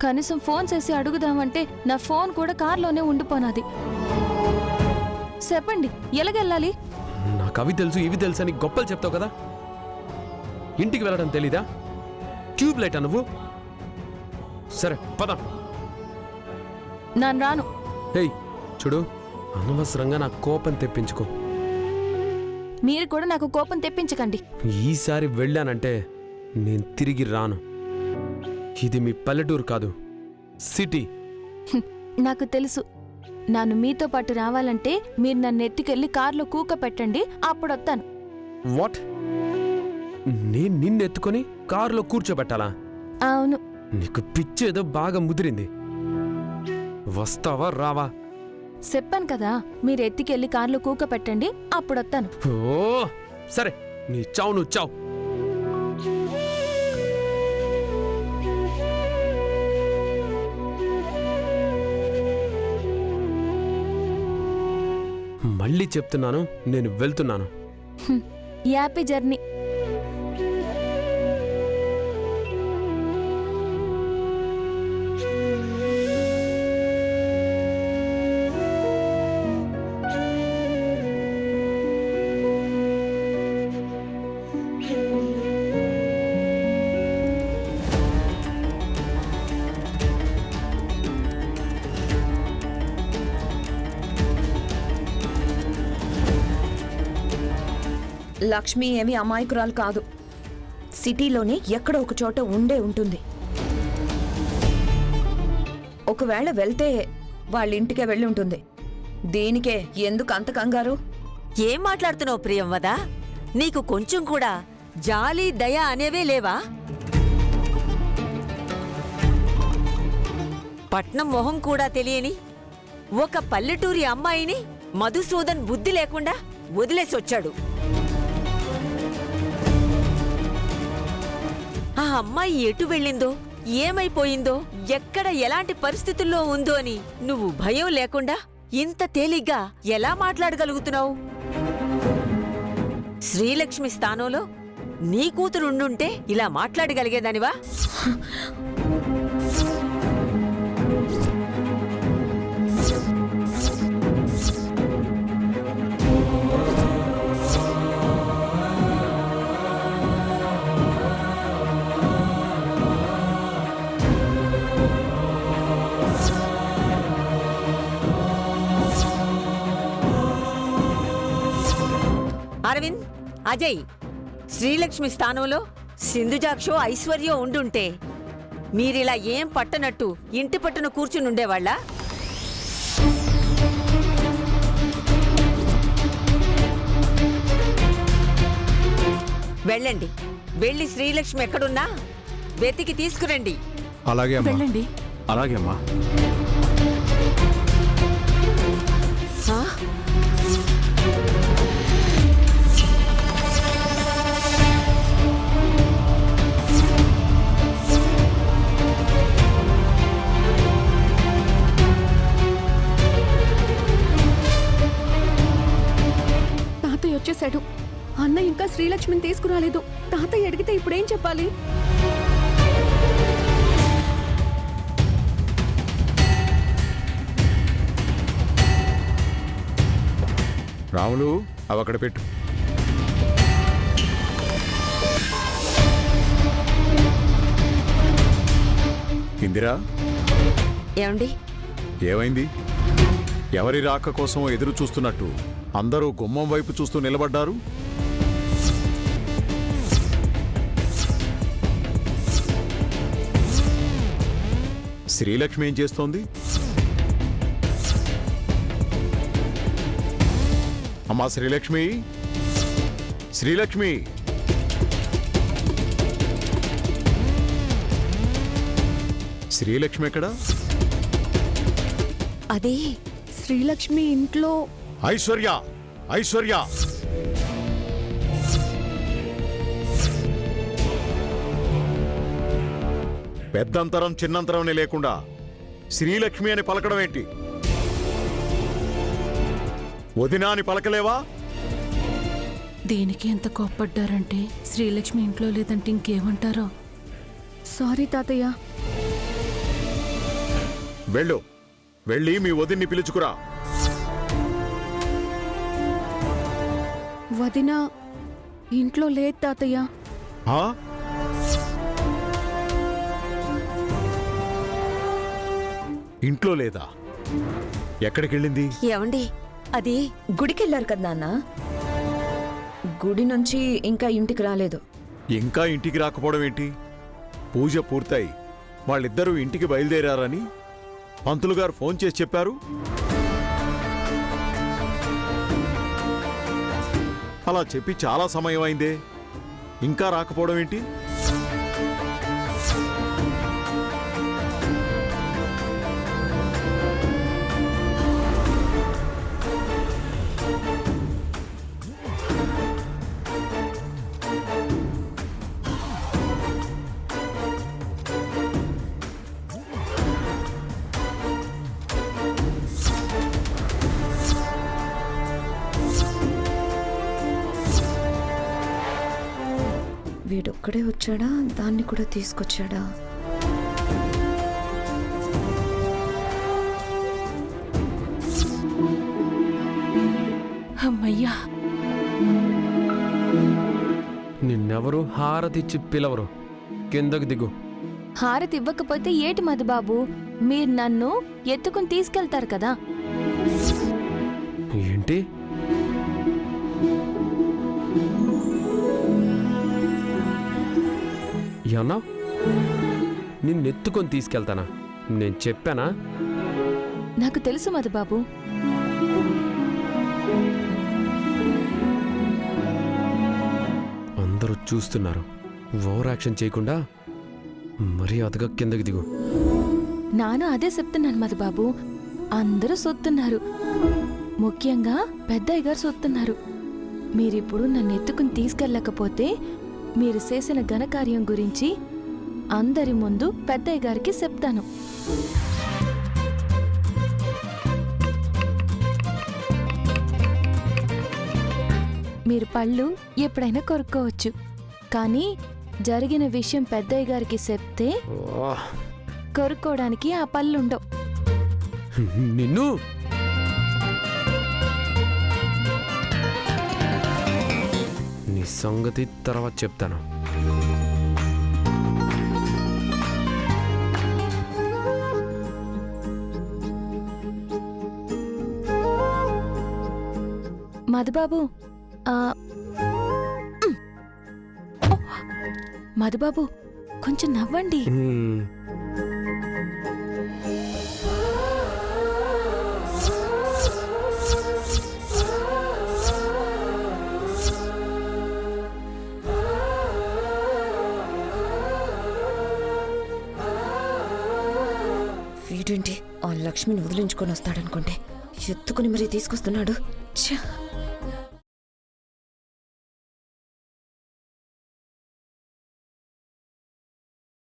కనీసం ఫోన్ చేసి అడుగుదామంటే నా ఫోన్ కూడా కార్లోనే ఉండిపోనాది. చెప్పండి, ఎలాగెళ్ళాలి? నాకు అవి తెలుసు ఇవి తెలుసు అని గొప్పలు చెప్తావు కదా. ఇంటికి వెళ్ళడం తెలీదా? ట్యూబ్ లైటా నువ్వు? సరే పద. నేను రాను. ఏయ్ చూడు, అనవసరంగా నాకు కోపం తెప్పించుకో. మీరు కూడా నాకు కోపం తెప్పించకండి. ఈసారి వెళ్ళానంటే నేను తిరిగి రాను. ఇది మీ పల్లెటూరు కాదు, సిటీ. నాకు తెలుసు. నన్ను మీతో పాటు రావాలంటే మీరు నన్ను ఎత్తుకెళ్ళి కార్లో కూక పెట్టండి, అప్పుడు వస్తాను. వాట్? నేను నిన్ను ఎత్తుకొని కారులో కూర్చోబెట్టాలా? అవును. నీకు పిచ్చేదో బాగా ముదిరింది. వస్తావా రావా? చెప్పాను కదా, మీరు ఎత్తుకెళ్ళి కార్లో కూక పెట్టండి, అప్పుడు వస్తాను. ఓ సరే, నీ చావు నువ్వు చావు. మళ్ళీ చెప్తున్నాను, నేను వెళ్తున్నాను. Happy journey. లక్ష్మి ఏమి అమాయకురాలు కాదు. సిటీలోనే ఎక్కడో ఒక చోట ఉండే ఉంటుంది. ఒకవేళ వెళ్తే వాళ్ళ ఇంటికే వెళ్ళి ఉంటుంది. దీనికే ఎందుకు అంత కంగారు? ఏం మాట్లాడుతున్నావు ప్రియంవదా? నీకు కొంచెం కూడా జాలి దయ అనేవే లేవా? పట్నం మొహం కూడా తెలియని ఒక పల్లెటూరి అమ్మాయిని మధుసూదన్ బుద్ధి లేకుండా వదిలేసొచ్చాడు. ఆ అమ్మాయి ఎటు వెళ్ళిందో, ఏమైపోయిందో, ఎక్కడ ఎలాంటి పరిస్థితుల్లో ఉందో అని నువ్వు భయం లేకుండా ఇంత తేలిగ్గా ఎలా మాట్లాడగలుగుతున్నావు? శ్రీలక్ష్మి స్థానంలో నీ కూతురుండుంటే ఇలా మాట్లాడగలిగేదానివా? అరవింద్, అజయ్, శ్రీలక్ష్మి స్థానంలో సింధుజాక్షో ఐశ్వర్యో ఉండుంటే మీరిలా ఏం పట్టనట్టు ఇంటి పట్టున కూర్చునుండేవాళ్ళ? వెళ్ళండి, వెళ్ళి శ్రీలక్ష్మి ఎక్కడున్నా వెతికి తీసుకురండి. అలాగే అమ్మా. వెళ్ళండి. అలాగే అమ్మా. వచ్చేశాడు. అన్న ఇంకా శ్రీలక్ష్మిని తీసుకురాలేదు. తాతయ్య అడిగితే ఇప్పుడేం చెప్పాలి? రాములు, అవి అక్కడ పెట్టు. ఇందిరా, ఏమండి? ఏమైంది? ఎవరి రాక కోసం ఎదురు చూస్తున్నట్టు అందరూ గుమ్మం వైపు చూస్తూ నిలబడ్డారు. శ్రీలక్ష్మి ఏం చేస్తోంది? అమ్మా శ్రీలక్ష్మి, శ్రీలక్ష్మి, శ్రీలక్ష్మి ఎక్కడా? అదే శ్రీలక్ష్మి ఇంట్లో. ఐశ్వర్య, ఐశ్వర్య, పెద్దంతరం చిన్నంతరం లేకుండా శ్రీలక్ష్మి అని పలకడం ఏంటి? వదినా అని పలకలేవా? దేనికి ఎంత కోప్పడ్డారంటే శ్రీలక్ష్మి ఇంట్లో లేదంటే ఇంకేమంటారో. సారీ తాతయ్య. వెళ్ళు, వెళ్ళి మీ వదిన్ని పిలుచుకురా. వదిన ఇంట్లో లేదు తాతయ్య. ఆ? ఇంట్లో లేదా? ఎక్కడికెళ్ళింది? ఏమండి అది గుడికెళ్ళారు కదా నాన్న. గుడి నుంచి ఇంకా ఇంటికి రాలేదు. ఇంకా ఇంటికి రాకపోవడం ఏంటి? పూజ పూర్తయి వాళ్ళిద్దరూ ఇంటికి బయలుదేరారని పంతులు గారు ఫోన్ చేసి చెప్పారు. అలా చెప్పి చాలా సమయం అయిందే, ఇంకా రాకపోవడం ఏంటి? వీడొక్కడే వచ్చాడా, దాన్ని కూడా తీసుకొచ్చాడా? అమ్మయ్యా, నిన్నెవరు హారతిచ్చి పిలవరు. కిందకు దిగు. హారతి ఇవ్వకపోతే ఏటి మధుబాబు, మీరు నన్ను ఎత్తుకుని తీసుకెళ్తారు కదా. ఏంటి? ఏమన్నా? నిన్నెత్తుకొని తీసుకెళ్తానా? నేను చెప్పానా? నాకు తెలుసు మధుబాబు. అందరూ చూస్తున్నారు. ఓవర్ యాక్షన్ చేయకుండా మర్యాదగా కిందకి దిగు. నాను అదే చెప్తున్నాను మధుబాబు. అందరూ సొత్తున్నారు, ముఖ్యంగా పెద్దయ్య గారు సొత్తున్నారు. మీరిప్పుడు నన్ను ఎత్తుకుని తీసుకెళ్ళకపోతే మీరు చేసిన ఘనకార్యం గురించి అందరి ముందు పెద్దయ్య గారికి చెప్తాను. మీరు పళ్ళు ఎప్పుడైనా కొరుక్కోవచ్చు, కానీ జరిగిన విషయం పెద్దయ్య గారికి చెప్తే కొరుక్కోవడానికి ఆ పళ్ళుండవు. నిన్ను నీ సంగతి తర్వాత చెప్తాను. మధుబాబు, మధుబాబు కొంచెం నవ్వండి. వీడేంటి ఆ లక్ష్మిని వదిలించుకొని వస్తాడనుకుంటే ఎత్తుకుని మరీ తీసుకొస్తున్నాడు. ఛ!